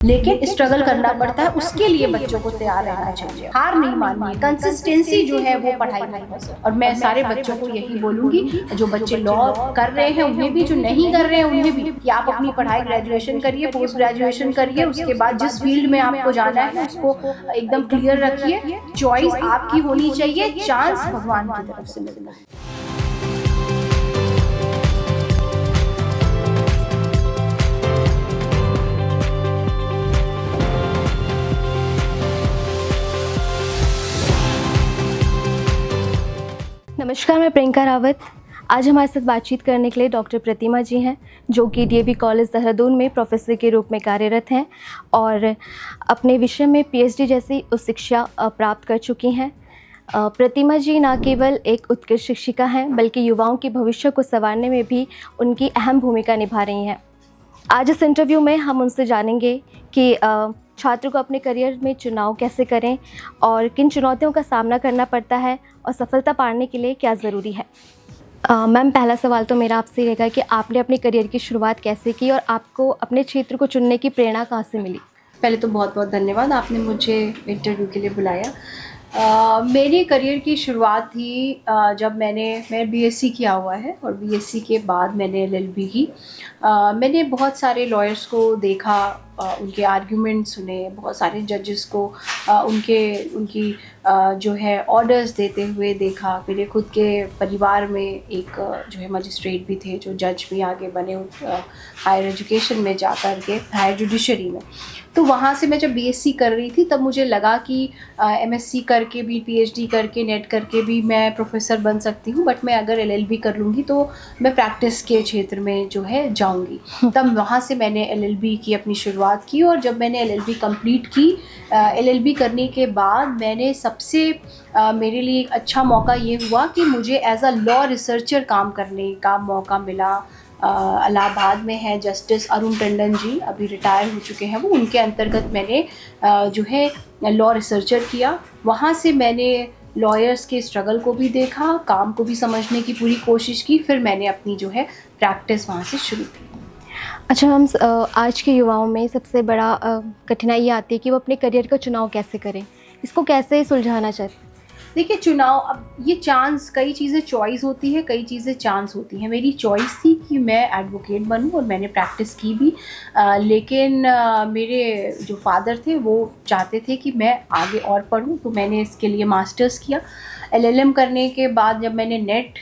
लेकिन स्ट्रगल करना पड़ता है, उसके लिए बच्चों को तैयार रहना चाहिए, हार नहीं माननी है, कंसिस्टेंसी जो है वो पढ़ाई में। और मैं सारे बच्चों को यही बोलूंगी, जो बच्चे लॉ कर रहे हैं उन्हें भी, जो नहीं कर रहे हैं उन्हें भी, कि आप अपनी पढ़ाई ग्रेजुएशन करिए, पोस्ट ग्रेजुएशन करिए, उसके बाद जिस फील्ड में आपको जाना है उसको एकदम क्लियर रखिए। चॉइस आपकी होनी चाहिए, चांस भगवान की तरफ से मिलता है। नमस्कार, मैं प्रियंका रावत। आज हमारे साथ बातचीत करने के लिए डॉक्टर प्रतिमा जी हैं, जो कि डीएवी कॉलेज देहरादून में प्रोफेसर के रूप में कार्यरत हैं और अपने विषय में पीएचडी जैसी उच्च शिक्षा प्राप्त कर चुकी हैं। प्रतिमा जी न केवल एक उत्कृष्ट शिक्षिका हैं, बल्कि युवाओं के भविष्य को संवारने में भी उनकी अहम भूमिका निभा रही हैं। आज इस इंटरव्यू में हम उनसे जानेंगे कि छात्र को अपने करियर में चुनाव कैसे करें और किन चुनौतियों का सामना करना पड़ता है और सफलता पाने के लिए क्या ज़रूरी है। मैम, पहला सवाल तो मेरा आपसे रहेगा कि आपने अपने करियर की शुरुआत कैसे की और आपको अपने क्षेत्र को चुनने की प्रेरणा कहाँ से मिली? पहले तो बहुत बहुत धन्यवाद, आपने मुझे इंटरव्यू के लिए बुलाया। मेरे करियर की शुरुआत थी जब मैं बीएससी किया हुआ है और बीएससी के बाद मैंने एलएलबी की। मैंने बहुत सारे लॉयर्स को देखा, उनके आर्ग्यूमेंट सुने, बहुत सारे जजेस को उनकी जो है ऑर्डर्स देते हुए देखा। मेरे खुद के परिवार में एक जो है मजिस्ट्रेट भी थे, जो जज भी आगे बने हायर एजुकेशन में जा कर के, हायर जुडिशरी में। तो वहाँ से मैं जब बीएससी कर रही थी तब मुझे लगा कि एमएससी करके भी, पीएचडी करके, नेट करके भी मैं प्रोफेसर बन सकती हूँ, बट मैं अगर एलएलबी कर लूँगी तो मैं प्रैक्टिस के क्षेत्र में जो है जाऊँगी। तब वहाँ से मैंने एलएलबी की अपनी शुरुआत की। और जब मैंने एलएलबी कंप्लीट की, एलएलबी करने के बाद मैंने सबसे मेरे लिए एक अच्छा मौका ये हुआ कि मुझे एज अ लॉ रिसर्चर काम करने का मौका मिला। इलाहाबाद में है जस्टिस अरुण टंडन जी, अभी रिटायर हो चुके हैं वो, उनके अंतर्गत मैंने जो है लॉ रिसर्चर किया। वहाँ से मैंने लॉयर्स के स्ट्रगल को भी देखा, काम को भी समझने की पूरी कोशिश की, फिर मैंने अपनी जो है प्रैक्टिस वहाँ से शुरू की। अच्छा मैम, आज के युवाओं में सबसे बड़ा कठिनाई ये आती है कि वो अपने करियर का चुनाव कैसे करें, इसको कैसे सुलझाना चाहिए? देखिए, चुनाव, अब ये चांस, कई चीज़ें चॉइस होती है, कई चीज़ें चांस होती हैं। मेरी चॉइस थी कि मैं एडवोकेट बनूं और मैंने प्रैक्टिस की भी, लेकिन मेरे जो फादर थे वो चाहते थे कि मैं आगे और पढूं, तो मैंने इसके लिए मास्टर्स किया। एलएलएम करने के बाद जब मैंने नेट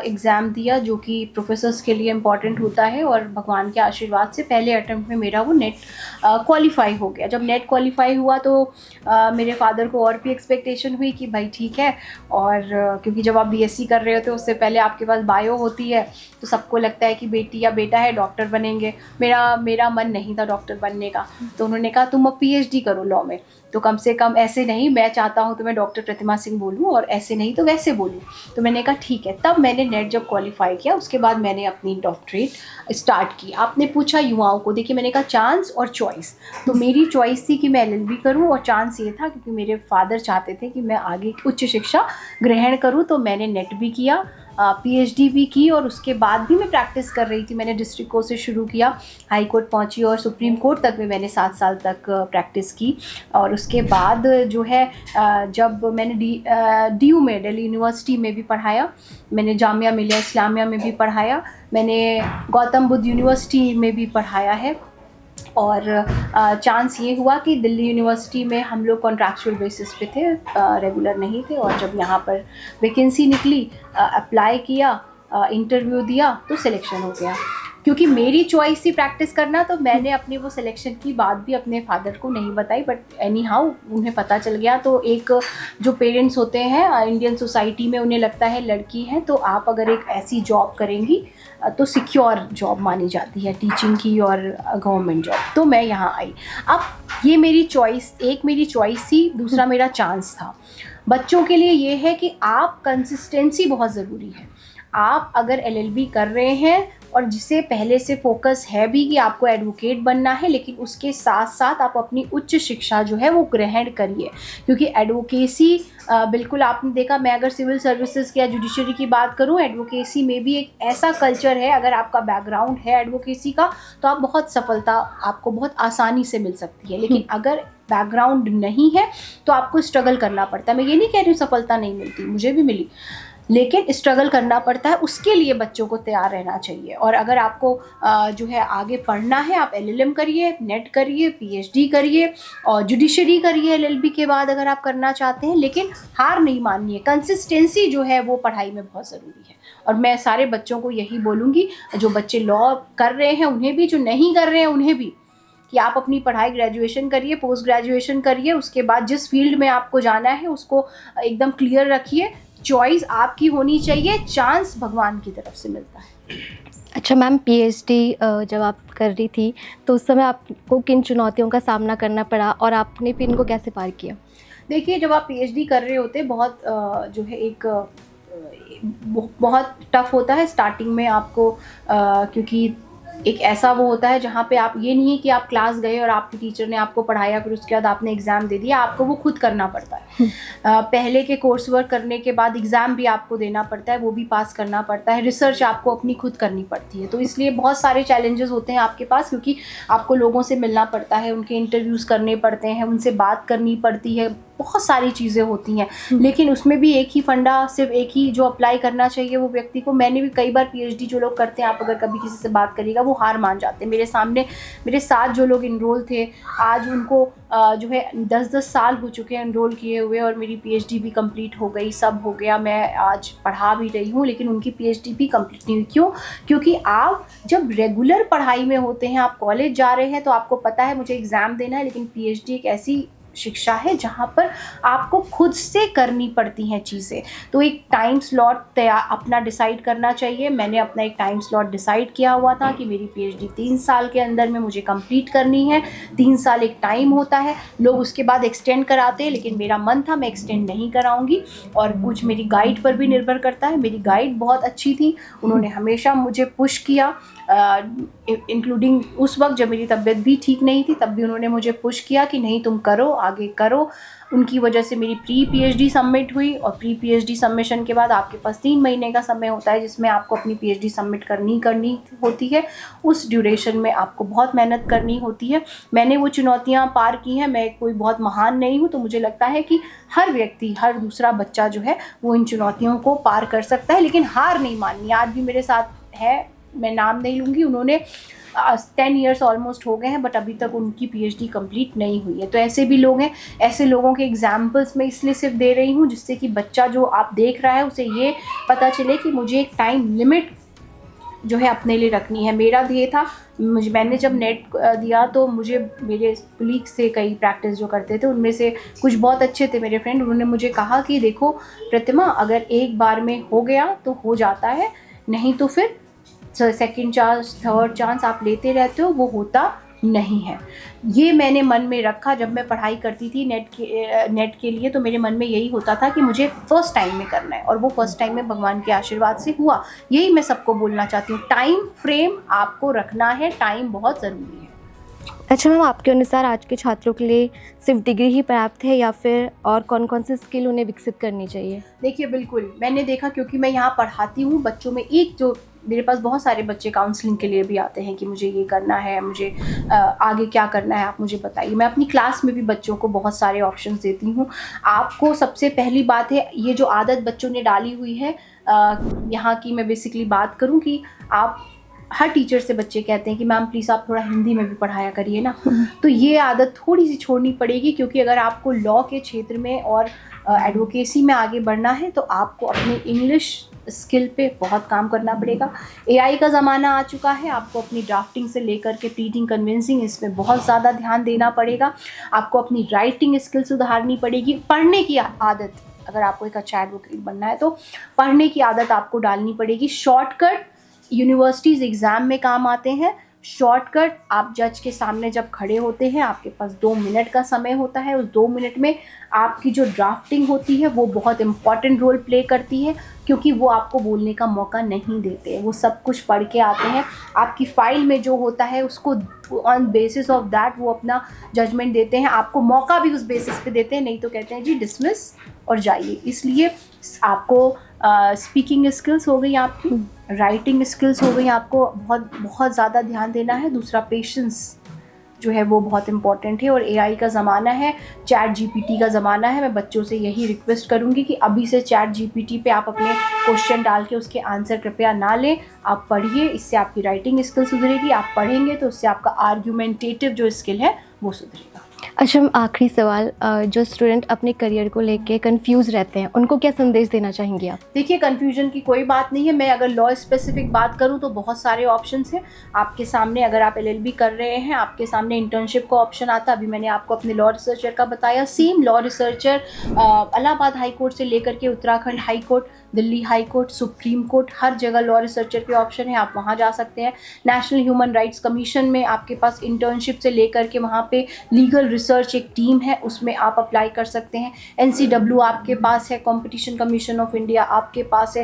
एग्ज़ाम दिया, जो कि प्रोफेसर्स के लिए इम्पॉर्टेंट होता है, और भगवान के आशीर्वाद से पहले अटेम्प्ट में मेरा वो नेट क्वालिफाई हो गया। जब नेट क्वालिफाई हुआ तो मेरे फादर को और भी एक्सपेक्टेशन हुई कि भाई ठीक है, और क्योंकि जब आप बीएससी कर रहे होते हो उससे पहले आपके पास बायो होती है, तो सबको लगता है कि बेटी या बेटा है डॉक्टर बनेंगे। मेरा मन नहीं था डॉक्टर बनने का, तो उन्होंने कहा तुम अब पीएचडी करो लॉ में, तो कम से कम ऐसे नहीं, मैं चाहता हूँ तो मैं डॉक्टर प्रतिमा सिंह बोलूँ और ऐसे नहीं तो वैसे बोलूँ। तो मैंने कहा ठीक है। तब मैंने नेट जब क्वालिफाई किया, उसके बाद मैंने अपनी डॉक्टरेट स्टार्ट की। आपने पूछा युवाओं को, देखिए मैंने कहा चांस और चॉइस। तो मेरी चॉइस थी कि मैं एलएलबी करूँ, और चांस ये था क्योंकि मेरे फादर चाहते थे कि मैं आगे उच्च शिक्षा ग्रहण करूँ, तो मैंने नेट भी किया, पीएचडी भी की, और उसके बाद भी मैं प्रैक्टिस कर रही थी। मैंने डिस्ट्रिक्ट कोर्ट से शुरू किया, हाई कोर्ट पहुंची और सुप्रीम कोर्ट तक में मैंने 7 साल तक प्रैक्टिस की। और उसके बाद जो है जब मैंने डीयू में, दिल्ली यूनिवर्सिटी में भी पढ़ाया, मैंने जामिया मिलिया इस्लामिया में भी पढ़ाया, मैंने गौतम बुद्ध यूनिवर्सिटी में भी पढ़ाया है। और चांस ये हुआ कि दिल्ली यूनिवर्सिटी में हम लोग कॉन्ट्रैक्चुअल बेसिस पे थे, रेगुलर नहीं थे, और जब यहाँ पर वैकेंसी निकली, अप्लाई किया, इंटरव्यू दिया, तो सिलेक्शन हो गया। क्योंकि मेरी चॉइस थी प्रैक्टिस करना, तो मैंने अपने वो सिलेक्शन की बात भी अपने फादर को नहीं बताई, बट एनी हाउ उन्हें पता चल गया। तो एक जो पेरेंट्स होते हैं इंडियन सोसाइटी में, उन्हें लगता है लड़की है तो आप अगर एक ऐसी जॉब करेंगी तो सिक्योर जॉब मानी जाती है, टीचिंग की और गवर्नमेंट जॉब। तो मैं यहाँ आई। अब ये मेरी चॉइस, एक मेरी चॉइस थी, दूसरा मेरा चांस था। बच्चों के लिए ये है कि आप, कंसिस्टेंसी बहुत ज़रूरी है। आप अगर एलएलबी कर रहे हैं और जिसे पहले से फोकस है भी कि आपको एडवोकेट बनना है, लेकिन उसके साथ साथ आप अपनी उच्च शिक्षा जो है वो ग्रहण करिए, क्योंकि एडवोकेसी बिल्कुल आपने देखा, मैं अगर सिविल सर्विसेज या जुडिशरी की बात करूं, एडवोकेसी में भी एक ऐसा कल्चर है, अगर आपका बैकग्राउंड है एडवोकेसी का तो आप बहुत सफलता आपको बहुत आसानी से मिल सकती है। लेकिन अगर बैकग्राउंड नहीं है तो आपको स्ट्रगल करना पड़ता है। मैं ये नहीं कह रही हूँ सफलता नहीं मिलती, मुझे भी मिली, लेकिन स्ट्रगल करना पड़ता है। उसके लिए बच्चों को तैयार रहना चाहिए। और अगर आपको जो है आगे पढ़ना है, आप LLM करिए, नेट करिए, PhD करिए और जुडिशरी करिए LLB के बाद अगर आप करना चाहते हैं, लेकिन हार नहीं माननी है। कंसिस्टेंसी जो है वो पढ़ाई में बहुत ज़रूरी है। और मैं सारे बच्चों को यही बोलूँगी, जो बच्चे लॉ कर रहे हैं उन्हें भी, जो नहीं कर रहे हैं उन्हें भी, कि आप अपनी पढ़ाई ग्रेजुएशन करिए, पोस्ट ग्रेजुएशन करिए, उसके बाद जिस फील्ड में आपको जाना है उसको एकदम क्लियर रखिए। चॉइस आपकी होनी चाहिए, चांस भगवान की तरफ से मिलता है। अच्छा मैम, PhD जब आप कर रही थी तो उस समय आपको किन चुनौतियों का सामना करना पड़ा और आपने फिर इनको कैसे पार किया? देखिए, जब आप PhD कर रहे होते बहुत जो है एक बहुत टफ होता है स्टार्टिंग में आपको, क्योंकि एक ऐसा वो होता है जहाँ पे आप, ये नहीं है कि आप क्लास गए और आपकी टीचर ने आपको पढ़ाया फिर उसके बाद आपने एग्ज़ाम दे दिया, आपको वो खुद करना पड़ता है। पहले के कोर्स वर्क करने के बाद एग्ज़ाम भी आपको देना पड़ता है, वो भी पास करना पड़ता है, रिसर्च आपको अपनी खुद करनी पड़ती है। तो इसलिए बहुत सारे चैलेंजेस होते हैं आपके पास, क्योंकि आपको लोगों से मिलना पड़ता है, उनके इंटरव्यूज़ करने पड़ते हैं, उनसे बात करनी पड़ती है, बहुत सारी चीज़ें होती हैं। लेकिन उसमें भी एक ही फंडा, सिर्फ एक ही जो अप्लाई करना चाहिए वो व्यक्ति को। मैंने भी कई बार PhD जो लोग करते हैं, आप अगर कभी किसी से बात करिएगा वो हार मान जाते हैं। मेरे साथ जो लोग इनरोल थे, आज उनको जो है 10-10 साल हो चुके हैं इनरोल किए हुए, और मेरी PhD भी कंप्लीट हो गई, सब हो गया, मैं आज पढ़ा भी रही हूँ, लेकिन उनकी PhD भी कंप्लीट नहीं हुई। क्यों? क्योंकि आप जब रेगुलर पढ़ाई में होते हैं, आप कॉलेज जा रहे हैं, तो आपको पता है मुझे एग्ज़ाम देना है, लेकिन PhD एक ऐसी शिक्षा है जहाँ पर आपको खुद से करनी पड़ती हैं चीज़ें। तो एक टाइम स्लॉट अपना डिसाइड करना चाहिए। मैंने अपना एक टाइम स्लॉट डिसाइड किया हुआ था कि मेरी PhD 3 साल के अंदर में मुझे कंप्लीट करनी है। 3 साल एक टाइम होता है, लोग उसके बाद एक्सटेंड कराते हैं, लेकिन मेरा मन था मैं एक्सटेंड नहीं कराऊंगी। और कुछ मेरी गाइड पर भी निर्भर करता है। मेरी गाइड बहुत अच्छी थी, उन्होंने हमेशा मुझे पुश किया, इंक्लूडिंग उस वक्त जब मेरी तबीयत भी ठीक नहीं थी, तब भी उन्होंने मुझे पुश किया कि नहीं तुम करो, आगे करो। उनकी वजह से मेरी प्री PhD सबमिट हुई, और प्री PhD सबमिशन के बाद आपके पास 3 महीने का समय होता है जिसमें आपको अपनी PhD सबमिट करनी होती है। उस ड्यूरेशन में आपको बहुत मेहनत करनी होती है। मैंने वो चुनौतियाँ पार की हैं। मैं कोई बहुत महान नहीं हूँ, तो मुझे लगता है कि हर व्यक्ति, हर दूसरा बच्चा जो है वो इन चुनौतियों को पार कर सकता है, लेकिन हार नहीं माननी। आज भी मेरे साथ है, मैं नाम नहीं लूँगी, उन्होंने 10 ईयर्स ऑलमोस्ट हो गए हैं, बट अभी तक उनकी PhD कंप्लीट नहीं हुई है। तो ऐसे भी लोग हैं। ऐसे लोगों के एग्जाम्पल्स मैं इसलिए सिर्फ दे रही हूँ जिससे कि बच्चा जो आप देख रहा है उसे ये पता चले कि मुझे एक टाइम लिमिट जो है अपने लिए रखनी है। मेरा ध्येय था, मैंने जब नेट दिया तो मुझे मेरे कुलीग से कई प्रैक्टिस जो करते थे उनमें से कुछ बहुत अच्छे थे मेरे फ्रेंड, उन्होंने मुझे कहा कि देखो प्रतिमा, अगर एक बार में हो गया तो हो जाता है, नहीं तो फिर सेकंड चांस, थर्ड चांस आप लेते रहते हो, वो होता नहीं है। ये मैंने मन में रखा। जब मैं पढ़ाई करती थी नेट के लिए, तो मेरे मन में यही होता था कि मुझे फर्स्ट टाइम में करना है, और वो फर्स्ट टाइम में भगवान के आशीर्वाद से हुआ। यही मैं सबको बोलना चाहती हूँ, टाइम फ्रेम आपको रखना है, टाइम बहुत ज़रूरी है। अच्छा मैम, आपके अनुसार आज के छात्रों के लिए सिर्फ डिग्री ही पर्याप्त है या फिर और कौन कौन सी स्किल उन्हें विकसित करनी चाहिए? देखिए, बिल्कुल मैंने देखा, क्योंकि मैं यहाँ पढ़ाती हूँ बच्चों में, एक जो मेरे पास बहुत सारे बच्चे काउंसलिंग के लिए भी आते हैं कि मुझे ये करना है, मुझे आगे क्या करना है, आप मुझे बताइए। मैं अपनी क्लास में भी बच्चों को बहुत सारे ऑप्शंस देती हूँ। आपको सबसे पहली बात है, ये जो आदत बच्चों ने डाली हुई है, यहाँ की मैं बेसिकली बात करूँ कि आप, हर टीचर से बच्चे कहते हैं कि मैम प्लीज़ आप थोड़ा हिंदी में भी पढ़ाया करिए ना। तो ये आदत थोड़ी सी छोड़नी पड़ेगी, क्योंकि अगर आपको लॉ के क्षेत्र में और एडवोकेसी में आगे बढ़ना है तो आपको अपनी इंग्लिश स्किल पे बहुत काम करना पड़ेगा। AI का ज़माना आ चुका है, आपको अपनी ड्राफ्टिंग से लेकर के प्लीडिंग, कन्विंसिंग, इसमें बहुत ज़्यादा ध्यान देना पड़ेगा। आपको अपनी राइटिंग स्किल सुधारनी पड़ेगी। पढ़ने की आदत, अगर आपको एक अच्छा एडवोकेट बनना है तो पढ़ने की आदत आपको डालनी पड़ेगी। शॉर्टकट यूनिवर्सिटीज़ एग्ज़ाम में काम आते हैं। शॉर्टकट, आप जज के सामने जब खड़े होते हैं, आपके पास 2 मिनट का समय होता है। उस 2 मिनट में आपकी जो ड्राफ्टिंग होती है वो बहुत इम्पॉर्टेंट रोल प्ले करती है, क्योंकि वो आपको बोलने का मौका नहीं देते। वो सब कुछ पढ़ के आते हैं, आपकी फ़ाइल में जो होता है उसको ऑन बेसिस ऑफ दैट वो अपना जजमेंट देते हैं, आपको मौका भी उस बेसिस पे देते हैं, नहीं तो कहते हैं जी डिसमिस और जाइए। इसलिए आपको स्पीकिंग स्किल्स हो गई, आपकी राइटिंग स्किल्स हो गई, आपको बहुत बहुत ज़्यादा ध्यान देना है। दूसरा पेशेंस जो है वो बहुत इंपॉर्टेंट है। और एआई का ज़माना है, चैट जीपीटी का ज़माना है। मैं बच्चों से यही रिक्वेस्ट करूँगी कि अभी से चैट जीपीटी पे आप अपने क्वेश्चन डाल के उसके आंसर कृपया ना लें, आप पढ़िए। इससे आपकी राइटिंग स्किल सुधरेगी, आप पढ़ेंगे तो उससे आपका आर्ग्यूमेंटेटिव जो स्किल है वो सुधरेगा। अच्छा, आखिरी सवाल, जो स्टूडेंट अपने करियर को लेके कंफ्यूज रहते हैं उनको क्या संदेश देना चाहेंगी आप? देखिए, कन्फ्यूजन की कोई बात नहीं है। मैं अगर लॉ स्पेसिफिक बात करूं तो बहुत सारे ऑप्शंस हैं आपके सामने। अगर आप एलएलबी कर रहे हैं, आपके सामने इंटर्नशिप का ऑप्शन आता है। अभी मैंने आपको अपने लॉ रिसर्चर का बताया। Same law researcher Allahabad high court से लेकर के Uttarakhand high court, Delhi high court, supreme court, हर जगह लॉ रिसर्चर के ऑप्शन है, आप वहाँ जा सकते हैं। नेशनल ह्यूमन राइट्स कमीशन में आपके पास इंटर्नशिप से लेकर के वहाँ पे लीगल रिसर्च एक टीम है, उसमें आप अप्लाई कर सकते हैं। एनसीडब्ल्यू आपके पास है, कंपटीशन कमीशन ऑफ इंडिया आपके पास है।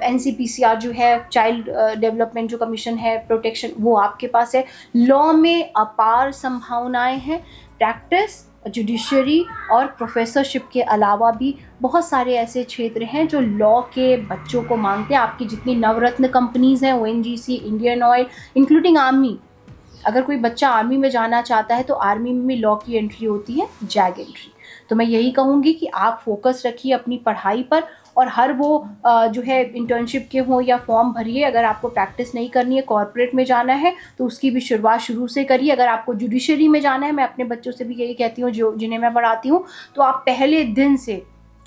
एनसीपीसीआर जो है, चाइल्ड डेवलपमेंट जो कमीशन है, प्रोटेक्शन, वो आपके पास है। लॉ में अपार संभावनाएं हैं। प्रैक्टिस, जुडिशरी और प्रोफेसरशिप के अलावा भी बहुत सारे ऐसे क्षेत्र हैं जो लॉ के बच्चों को मांगते हैं। आपकी जितनी नवरत्न कंपनीज़ हैं, ONGC, Indian oil, including army, अगर कोई बच्चा आर्मी में जाना चाहता है तो आर्मी में भी लॉ की एंट्री होती है, जैग एंट्री। तो मैं यही कहूँगी कि आप फोकस रखिए अपनी पढ़ाई पर, और हर वो जो है इंटर्नशिप के हो या फॉर्म भरिए। अगर आपको प्रैक्टिस नहीं करनी है, कॉर्पोरेट में जाना है तो उसकी भी शुरुआत शुरू से करिए। अगर आपको जुडिशरी में जाना है, मैं अपने बच्चों से भी यही कहती हूँ जो जिन्हें मैं पढ़ाती हूँ, तो आप पहले दिन से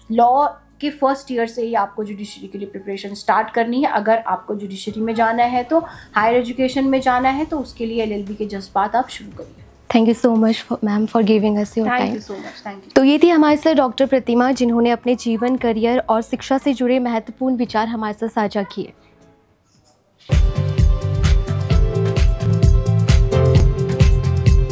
लॉ के फर्स्ट ईयर से ही आपको जुडिशरी के लिए प्रिपरेशन स्टार्ट करनी है। अगर आपको जुडिशरी में जाना है तो हायर एजुकेशन में जाना है तो उसके लिए एलएलबी के जज्बात आप शुरू करिए। Thank you so much ma'am for giving us your thank time. You so much. Thank you. तो ये थी हमारे साथ डॉक्टर प्रतिमा, जिन्होंने अपने जीवन, करियर और शिक्षा से जुड़े महत्वपूर्ण विचार हमारे साथ साझा किए।